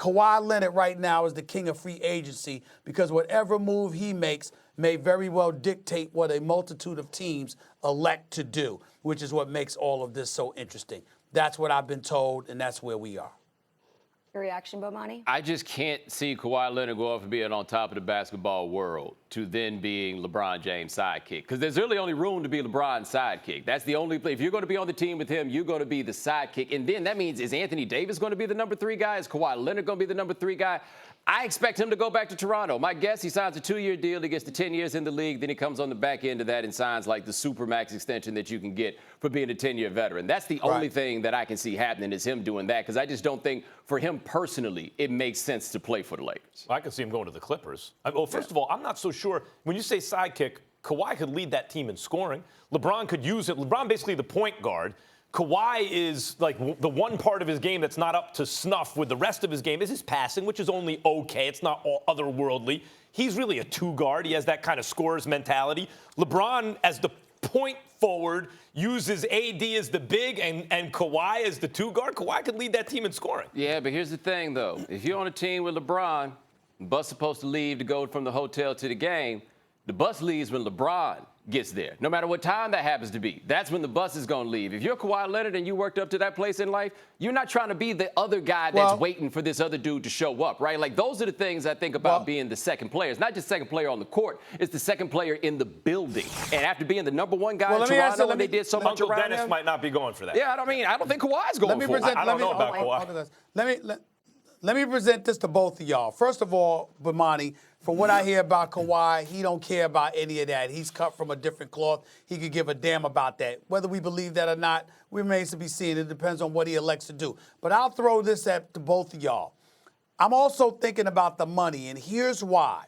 Kawhi Leonard right now is the king of free agency because whatever move he makes may very well dictate what a multitude of teams elect to do, which is what makes all of this so interesting. That's what I've been told, and that's where we are. Your reaction, Bomani? I just can't see Kawhi Leonard go from being on top of the basketball world to then being LeBron James' sidekick. Because there's really only room to be LeBron's sidekick. That's the only play. If you're going to be on the team with him, you're going to be the sidekick. And then that means, is Anthony Davis going to be the number 3 guy? Is Kawhi Leonard going to be the number 3 guy? I expect him to go back to Toronto. My guess, he signs a 2-year deal. He gets to 10 years in the league. Then he comes on the back end of that and signs like the Supermax extension that you can get for being a 10-year veteran. That's the only thing that I can see happening is him doing that, because I just don't think for him personally it makes sense to play for the Lakers. I can see him going to the Clippers. Well, first of all, I'm not so sure. When you say sidekick, Kawhi could lead that team in scoring. LeBron could use it. LeBron basically the point guard. Kawhi is like the one part of his game that's not up to snuff with the rest of his game is his passing, which is only okay. It's not all otherworldly. He's really a 2 guard. He has that kind of scorer's mentality. LeBron, as the point forward, uses AD as the big and Kawhi as the 2 guard. Kawhi could lead that team in scoring. Yeah, but here's the thing, though. If you're on a team with LeBron, the bus supposed to leave to go from the hotel to the game. The bus leaves when LeBron gets there, no matter what time that happens to be. That's when the bus is going to leave. If you're Kawhi Leonard and you worked up to that place in life, you're not trying to be the other guy that's waiting for this other dude to show up, right? Like, those are the things I think about being the second player. It's not just second player on the court. It's the second player in the building. And after being the number 1 guy in Toronto, and they did so much Uncle around Dennis him, might not be going for that. Yeah, I don't think Kawhi's going for it. I don't know about Kawhi. Let me present this to both of y'all. First of all, Bomani, from what I hear about Kawhi, he don't care about any of that. He's cut from a different cloth. He could give a damn about that. Whether we believe that or not, remains to be seen. It depends on what he elects to do. But I'll throw this at to both of y'all. I'm also thinking about the money, and here's why.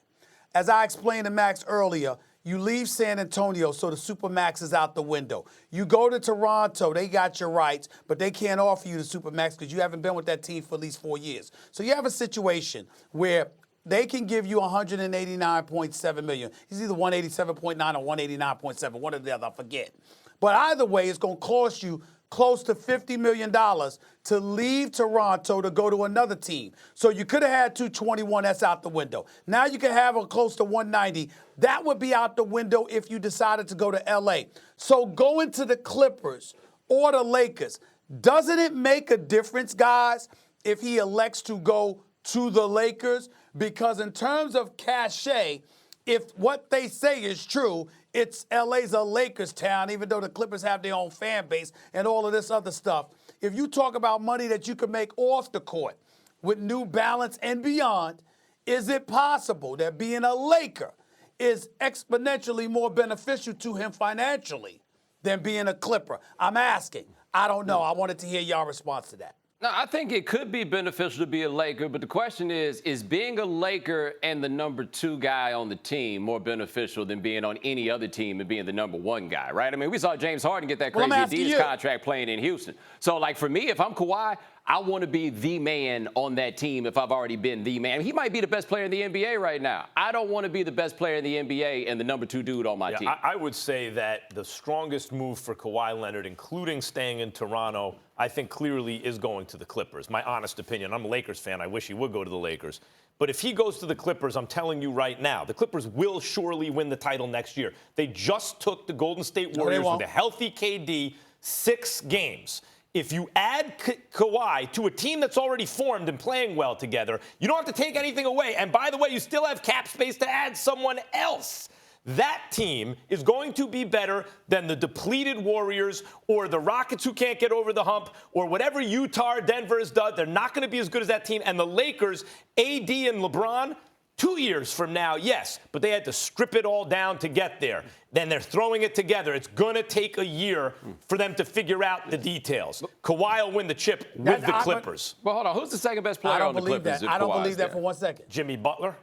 As I explained to Max earlier, you leave San Antonio, so the Supermax is out the window. You go to Toronto, they got your rights, but they can't offer you the Supermax because you haven't been with that team for at least 4 years. So you have a situation where they can give you $189.7 million. It's either 187.9 or 189.7, one or the other, I forget. But either way, it's going to cost you close to $50 million to leave Toronto to go to another team. So you could have had 221, that's out the window. Now you can have a close to 190. That would be out the window if you decided to go to LA. So going to the Clippers or the Lakers, doesn't it make a difference, guys, if he elects to go to the Lakers? Because in terms of cachet, if what they say is true, it's LA's a Lakers town, even though the Clippers have their own fan base and all of this other stuff. If you talk about money that you can make off the court with New Balance and beyond, is it possible that being a Laker is exponentially more beneficial to him financially than being a Clipper? I'm asking. I don't know. I wanted to hear y'all response to that. No, I think it could be beneficial to be a Laker, but the question is being a Laker and the number 2 guy on the team more beneficial than being on any other team and being the number 1 guy, right? I mean, we saw James Harden get that crazy Adidas contract playing in Houston. So, like, for me, if I'm Kawhi, I want to be the man on that team if I've already been the man. He might be the best player in the NBA right now. I don't want to be the best player in the NBA and the number 2 dude on my team. I would say that the strongest move for Kawhi Leonard, including staying in Toronto, I think clearly is going to the Clippers. My honest opinion. I'm a Lakers fan. I wish he would go to the Lakers. But if he goes to the Clippers, I'm telling you right now, the Clippers will surely win the title next year. They just took the Golden State Warriors with a healthy KD 6 games. If you add Kawhi to a team that's already formed and playing well together, you don't have to take anything away. And by the way, you still have cap space to add someone else. That team is going to be better than the depleted Warriors or the Rockets who can't get over the hump or whatever Utah or Denver has done. They're not going to be as good as that team. And the Lakers, AD and LeBron, 2 years from now, yes, but they had to strip it all down to get there. Then they're throwing it together. It's going to take a year for them to figure out the details. Kawhi will win the chip with the Clippers. Well, hold on. Who's the second best player on the Clippers? I don't believe that for 1 second. Jimmy Butler.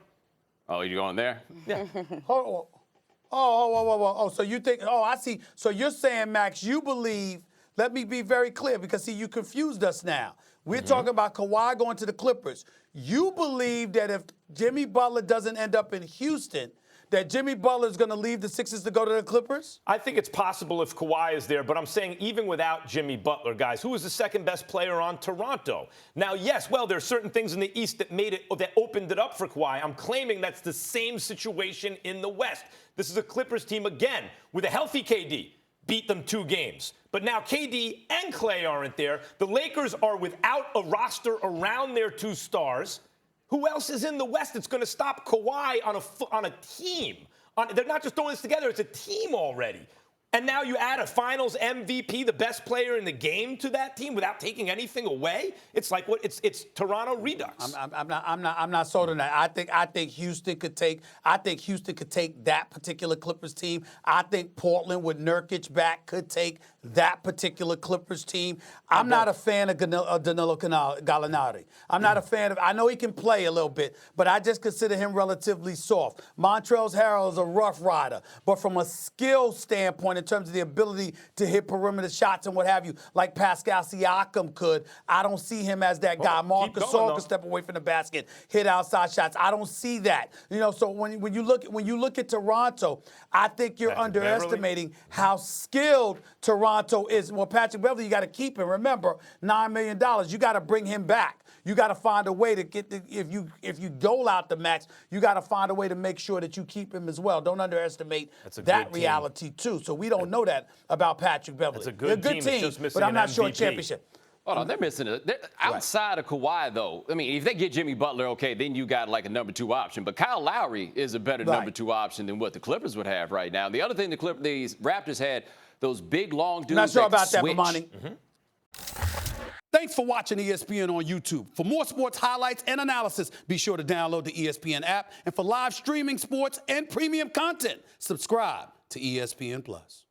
Oh, you're going there? Yeah. So you think, I see. So you're saying, Max, you believe, let me be very clear, because, see, you confused us now. We're talking about Kawhi going to the Clippers. You believe that if Jimmy Butler doesn't end up in Houston, that Jimmy Butler is going to leave the Sixers to go to the Clippers? I think it's possible if Kawhi is there, but I'm saying even without Jimmy Butler, guys, who was the second best player on Toronto? Now, yes, well, there are certain things in the East that opened it up for Kawhi. I'm claiming that's the same situation in the West. This is a Clippers team, again, with a healthy KD. Beat them 2 games. But now KD and Clay aren't there. The Lakers are without a roster around their 2 stars. Who else is in the West that's going to stop Kawhi on a team? They're not just throwing this together. It's a team already. And now you add a Finals MVP, the best player in the game, to that team without taking anything away. It's like what? It's Toronto Redux. I'm not sold on that. I think Houston could take. I think Houston could take that particular Clippers team. I think Portland with Nurkic back could take that particular Clippers team. I'm not a fan of Danilo Gallinari. I'm not a fan of. I know he can play a little bit, but I just consider him relatively soft. Montrezl Harrell is a rough rider, but from a skill standpoint, in terms of the ability to hit perimeter shots and what have you, like Pascal Siakam could, I don't see him as that guy. Marc Gasol can step away from the basket, hit outside shots. I don't see that. So when you look at Toronto, I think you're underestimating how skilled Toronto is. Well, Patrick Beverley, you got to keep him. Remember, $9 million. You got to bring him back. You got to find a way to get if you dole out the max, you got to find a way to make sure that you keep him as well. Don't underestimate that reality too. So we don't know that about Patrick Beverley. It's a good team. It's just missing but I'm not an sure MVP. championship. Hold on, they're missing it. Outside of Kawhi, though, I mean, if they get Jimmy Butler, okay, then you got like a number 2 option. But Kyle Lowry is a better number 2 option than what the Clippers would have right now. The other thing these Raptors had, those big, long dudes. Not sure about switch. that, Bomani. Thanks for watching ESPN on YouTube. For more sports highlights and analysis, be sure to download the ESPN app. And for live streaming sports and premium content, subscribe to ESPN+.